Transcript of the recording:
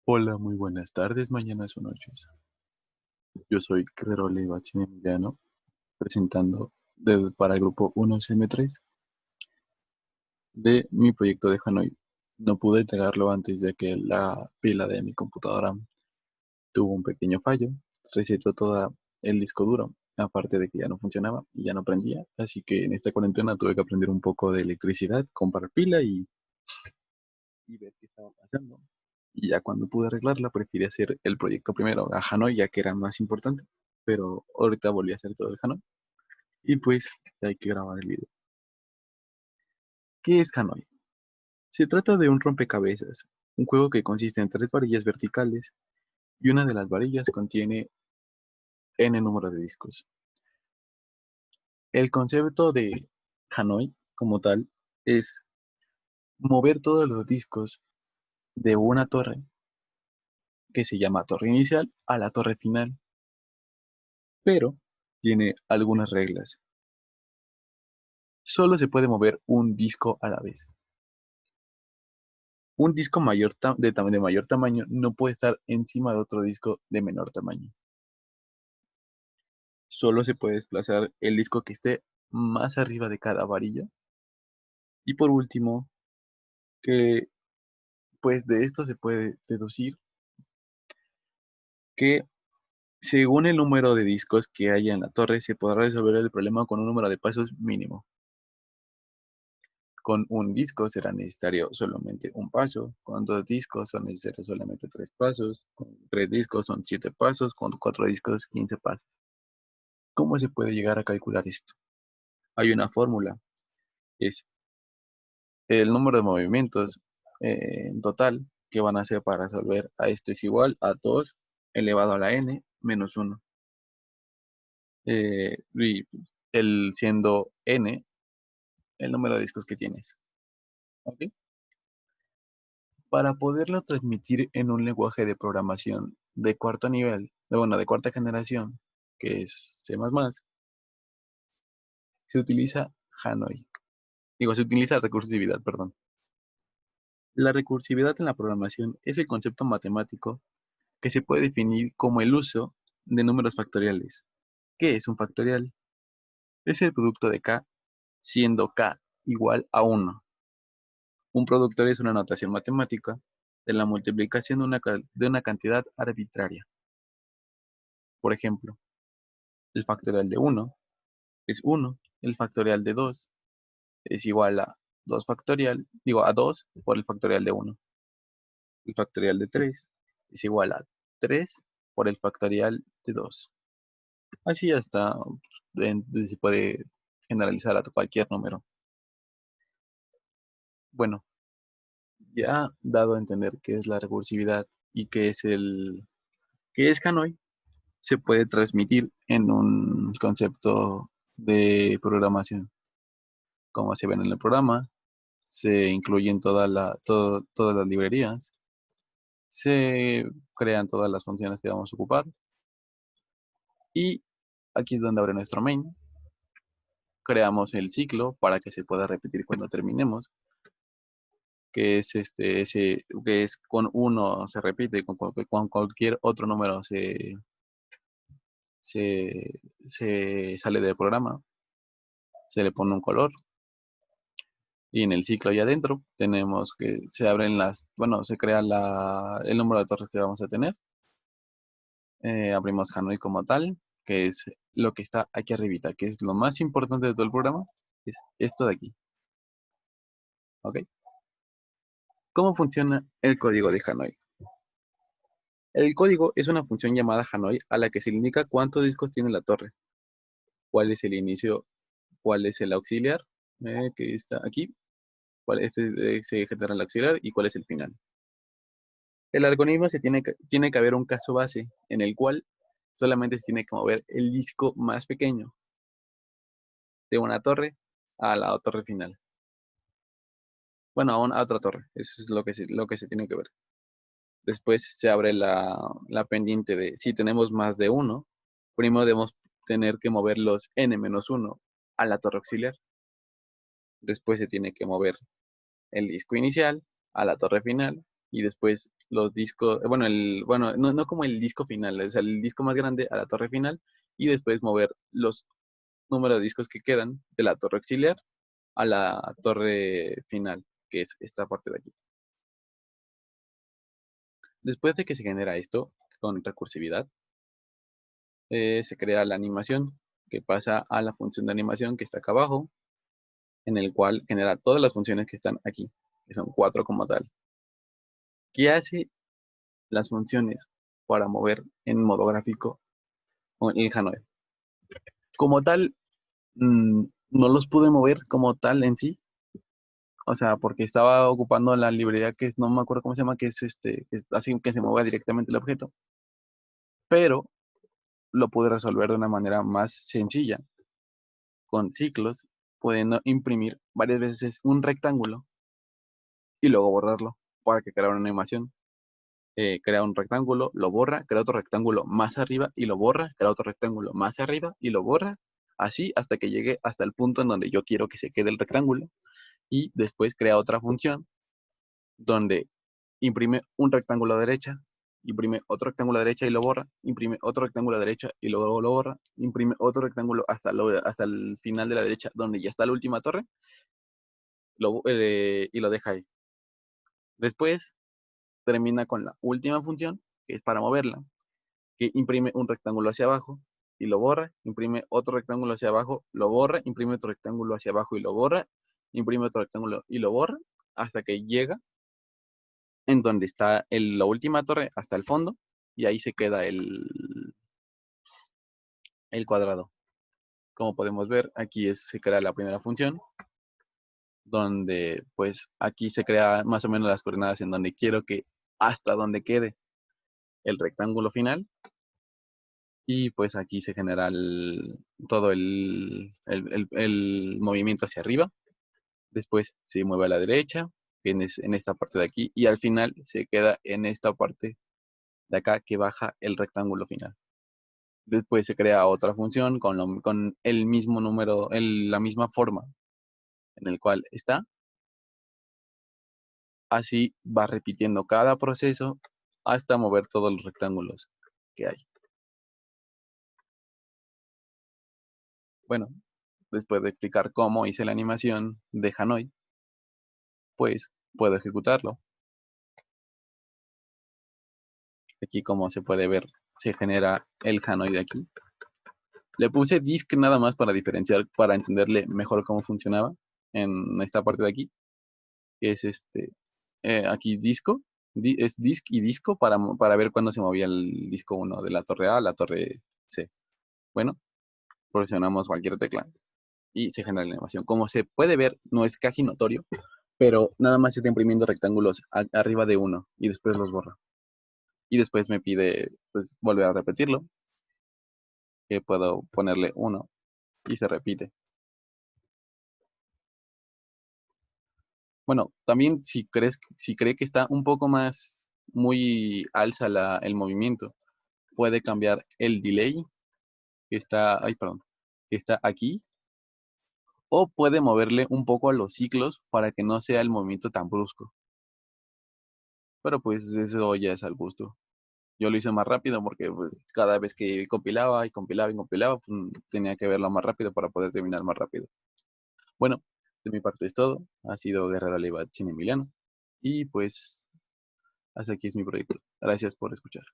Hola, muy buenas tardes, mañanas o noches. Yo soy Guerrero Leiva Emiliano, presentando para el grupo 1SM3 de mi proyecto de Hanoi. No pude entregarlo antes de que la pila de mi computadora tuvo un pequeño fallo, resetó todo el disco duro, aparte de que ya no funcionaba y ya no prendía, así que en esta cuarentena tuve que aprender un poco de electricidad, comprar pila y ver qué estaba pasando. Y ya cuando pude arreglarla, preferí hacer el proyecto primero a Hanoi, ya que era más importante. Pero ahorita volví a hacer todo el Hanoi. Y pues hay que grabar el video. ¿Qué es Hanoi? Se trata de un rompecabezas, un juego que consiste en tres varillas verticales y una de las varillas contiene n número de discos. El concepto de Hanoi, como tal, es mover todos los discos de una torre, que se llama torre inicial, a la torre final, pero tiene algunas reglas. Solo se puede mover un disco a la vez. Un disco de mayor tamaño no puede estar encima de otro disco de menor tamaño. Solo se puede desplazar el disco que esté más arriba de cada varilla. Y por último, que pues de esto se puede deducir que según el número de discos que haya en la torre, se podrá resolver el problema con un número de pasos mínimo. Con un disco será necesario solamente un paso, con dos discos son necesarios solamente tres pasos, con tres discos son 7 pasos, con cuatro discos 15 pasos. ¿Cómo se puede llegar a calcular esto? Hay una fórmula, es el número de movimientos en total que van a hacer para resolver a esto es igual a 2 elevado a la n menos 1. Y el siendo n el número de discos que tienes. ¿Ok? Para poderlo transmitir en un lenguaje de programación de cuarto nivel, de cuarta generación, que es C++, se utiliza Hanoi. Se utiliza recursividad, perdón. La recursividad en la programación es el concepto matemático que se puede definir como el uso de números factoriales. ¿Qué es un factorial? Es el producto de k, siendo k igual a 1. Un productor es una notación matemática de la multiplicación de una cantidad arbitraria. Por ejemplo, el factorial de 1 es 1, el factorial de 2 es igual a 2 factorial, a 2 por el factorial de 1. El factorial de 3 es igual a 3 por el factorial de 2. Así hasta se puede generalizar a cualquier número. Bueno, ya dado a entender qué es la recursividad y qué es Hanoi, se puede transmitir en un concepto de programación. Como se ven en el programa, se incluyen todas las librerías, se crean todas las funciones que vamos a ocupar y aquí es donde abre nuestro main. Creamos el ciclo para que se pueda repetir cuando terminemos, que es que es con uno se repite, con cualquier otro número se sale del programa, se le pone un color y en el ciclo allá adentro tenemos que se abren se crea el número de torres que vamos a tener. Abrimos Hanoi como tal, que es lo que está aquí arribita, que es lo más importante de todo el programa, es esto de aquí. ¿Ok? ¿Cómo funciona el código de Hanoi? El código es una función llamada Hanoi a la que se le indica cuántos discos tiene la torre, cuál es el inicio, cuál es el auxiliar, que está aquí, se genera el auxiliar y cuál es el final. El algoritmo tiene que haber un caso base en el cual solamente se tiene que mover el disco más pequeño de una torre a la torre final. Bueno, a otra torre. Eso es lo que se tiene que ver. Después se abre la pendiente de si tenemos más de uno, primero debemos tener que mover los n-1 a la torre auxiliar. Después se tiene que mover el disco inicial a la torre final y después los discos, bueno, no como el disco final, o sea, el disco más grande a la torre final, y después mover los números de discos que quedan de la torre auxiliar a la torre final, que es esta parte de aquí. Después de que se genera esto con recursividad, se crea la animación, que pasa a la función de animación que está acá abajo, en el cual genera todas las funciones que están aquí, que son 4 como tal. ¿Qué hace las funciones para mover en modo gráfico o en Hanoi? Como tal, no los pude mover como tal en sí, o sea, porque estaba ocupando la librería que es, no me acuerdo cómo se llama, que es que hace que se mueva directamente el objeto, pero lo pude resolver de una manera más sencilla, con ciclos, pudiendo imprimir varias veces un rectángulo y luego borrarlo para que crea una animación. Crea un rectángulo, lo borra, crea otro rectángulo más arriba y lo borra, crea otro rectángulo más arriba y lo borra, así hasta que llegue hasta el punto en donde yo quiero que se quede el rectángulo, y después crea otra función donde imprime un rectángulo a la derecha, imprime otro rectángulo a la derecha y lo borra, imprime otro rectángulo a la derecha y luego lo borra, imprime otro rectángulo hasta el final de la derecha donde ya está la última torre, y lo deja ahí. Después termina con la última función, que es para moverla, que imprime un rectángulo hacia abajo y lo borra, imprime otro rectángulo hacia abajo, lo borra, imprime otro rectángulo hacia abajo y lo borra, imprime otro rectángulo y lo borra, hasta que llega en donde está la última torre hasta el fondo, y ahí se queda el cuadrado. Como podemos ver, aquí se crea la primera función, donde pues aquí se crea más o menos las coordenadas en donde quiero que hasta donde quede el rectángulo final, y pues aquí se genera todo el movimiento hacia arriba. Después se mueve a la derecha, en esta parte de aquí, y al final se queda en esta parte de acá que baja el rectángulo final. Después se crea otra función con el mismo número, la misma forma en el cual está. Así va repitiendo cada proceso hasta mover todos los rectángulos que hay. Bueno, después de explicar cómo hice la animación de Hanoi, pues puedo ejecutarlo. Aquí, como se puede ver, se genera el Hanoi de aquí. Le puse disk nada más para diferenciar, para entenderle mejor cómo funcionaba en esta parte de aquí, que es aquí disco, es disk y disco para ver cuándo se movía el disco 1 de la torre A a la torre C. Bueno, presionamos cualquier tecla y se genera la animación. Como se puede ver, no es casi notorio, pero nada más se está imprimiendo rectángulos arriba de uno y después los borra. Y después me pide pues volver a repetirlo, que puedo ponerle uno y se repite. Bueno, también si cree que está un poco más muy alza el movimiento, puede cambiar el delay que está, ay, perdón, que está aquí, o puede moverle un poco a los ciclos para que no sea el movimiento tan brusco. Pero pues eso ya es al gusto. Yo lo hice más rápido porque pues cada vez que compilaba y compilaba y compilaba, pues, tenía que verlo más rápido para poder terminar más rápido. Bueno, de mi parte es todo. Ha sido Guerrero Leiva Cine Emiliano. Y pues hasta aquí es mi proyecto. Gracias por escuchar.